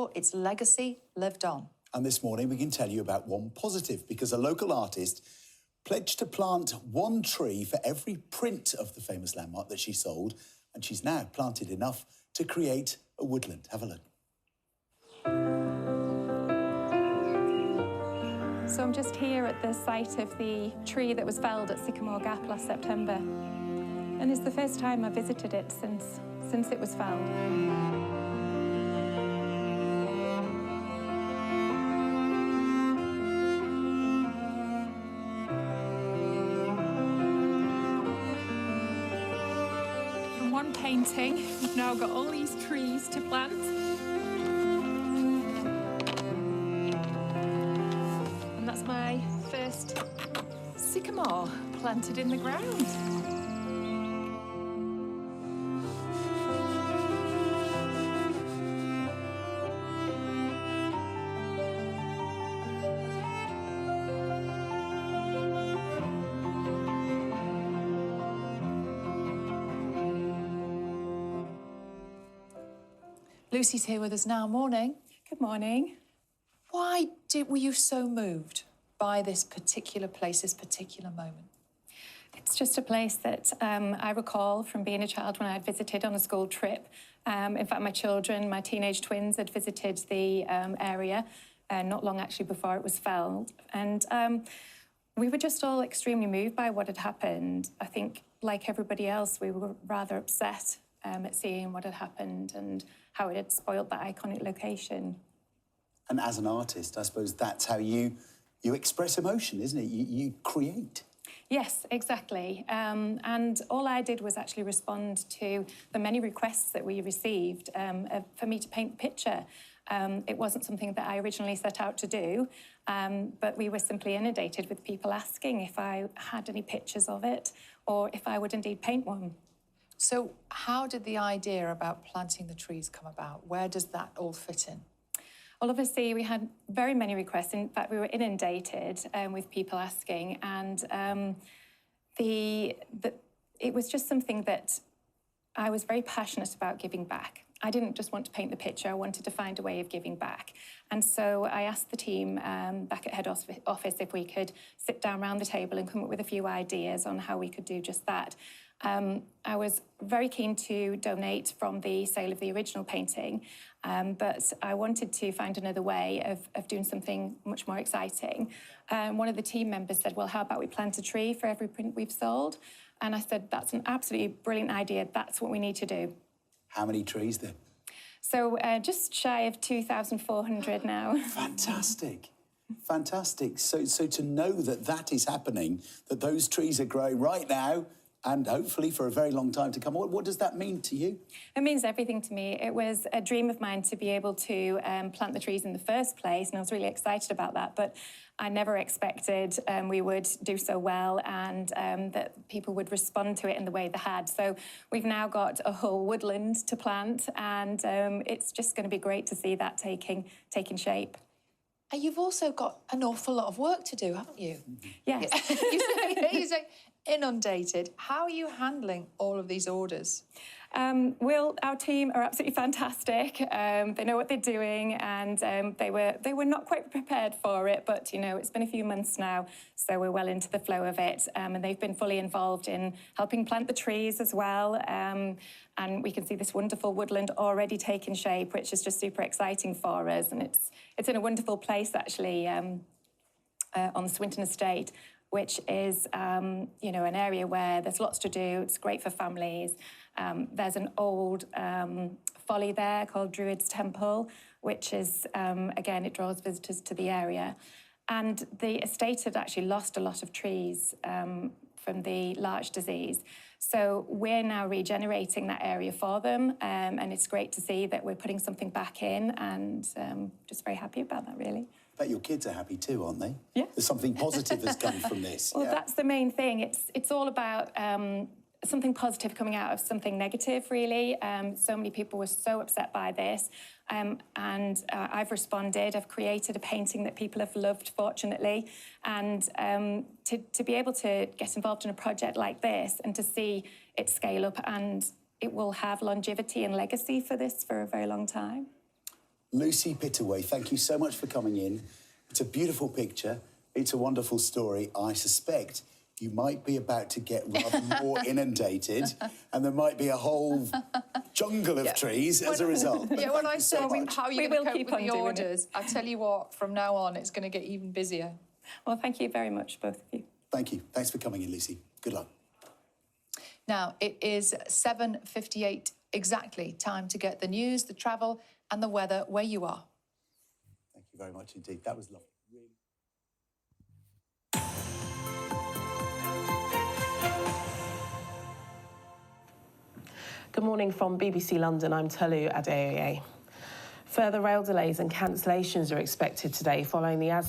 sure its legacy lived on. And this morning we can tell you about one positive, because a local artist pledged to plant one tree for every print of the famous landmark that she sold, and she's now planted enough to create a woodland. Have a look. So I'm just here at the site of the tree that was felled at Sycamore Gap last September. And it's the first time I visited it since it was felled. From one painting, we've now got all these trees to plant. And that's my first sycamore planted in the ground. Lucy's here with us now. Morning. Good morning. Why were you so moved by this particular place, this particular moment? It's just a place that I recall from being a child when I had visited on a school trip. In fact, my teenage twins had visited the area not long actually before it was felled. And we were just all extremely moved by what had happened. I think, like everybody else, we were rather upset at seeing what had happened and how it had spoiled that iconic location. And as an artist, I suppose that's how you express emotion, isn't it? You create. Yes, exactly. And all I did was actually respond to the many requests that we received for me to paint the picture. It wasn't something that I originally set out to do, but we were simply inundated with people asking if I had any pictures of it or if I would indeed paint one. So how did the idea about planting the trees come about? Where does that all fit in? Well, obviously, we had very many requests. In fact, we were inundated with people asking, and it was just something that I was very passionate about giving back. I didn't just want to paint the picture, I wanted to find a way of giving back. And so I asked the team back at head office if we could sit down around the table and come up with a few ideas on how we could do just that. I was very keen to donate from the sale of the original painting, but I wanted to find another way of doing something much more exciting. One of the team members said, well, how about we plant a tree for every print we've sold? And I said, that's an absolutely brilliant idea. That's what we need to do. How many trees then? So just shy of 2,400 now. Fantastic. Fantastic. So to know that is happening, that those trees are growing right now, and hopefully for a very long time to come. What does that mean to you? It means everything to me. It was a dream of mine to be able to plant the trees in the first place, and I was really excited about that, but I never expected we would do so well and that people would respond to it in the way they had. So we've now got a whole woodland to plant, and it's just going to be great to see that taking shape. And you've also got an awful lot of work to do, haven't you? Yes. You say inundated. How are you handling all of these orders? Well, our team are absolutely fantastic. They know what they're doing, and they were not quite prepared for it, but, you know, it's been a few months now, so we're well into the flow of it. And they've been fully involved in helping plant the trees as well. And we can see this wonderful woodland already taking shape, which is just super exciting for us. And it's in a wonderful place, actually, on the Swinton Estate, which is, you know, an area where there's lots to do. It's great for families. There's an old folly there called Druid's Temple, which is, again, it draws visitors to the area. And the estate had actually lost a lot of trees from the larch disease. So we're now regenerating that area for them, and it's great to see that we're putting something back in, and just very happy about that, really. I bet your kids are happy too, aren't they? Yeah. There's something positive has come from this. Well, that's the main thing. It's all about something positive coming out of something negative, really. So many people were so upset by this, and I've responded. I've created a painting that people have loved, fortunately, and to be able to get involved in a project like this and to see it scale up, and it will have longevity and legacy for this for a very long time. Lucy Pittaway, thank you so much for coming in. It's a beautiful picture. It's a wonderful story. I suspect you might be about to get rather more inundated, and there might be a whole jungle of trees as a result. Yeah, when I said how We you're will going to keep cope with on the doing it. orders, I tell you what, from now on, it's going to get even busier. Well, thank you very much, both of you. Thank you. Thanks for coming in, Lucy. Good luck. Now, it is 7:58 exactly. Time to get the news, the travel and the weather where you are. Thank you very much indeed. That was lovely. Really. Good morning from BBC London. I'm Tolu Adeoye. Further rail delays and cancellations are expected today following the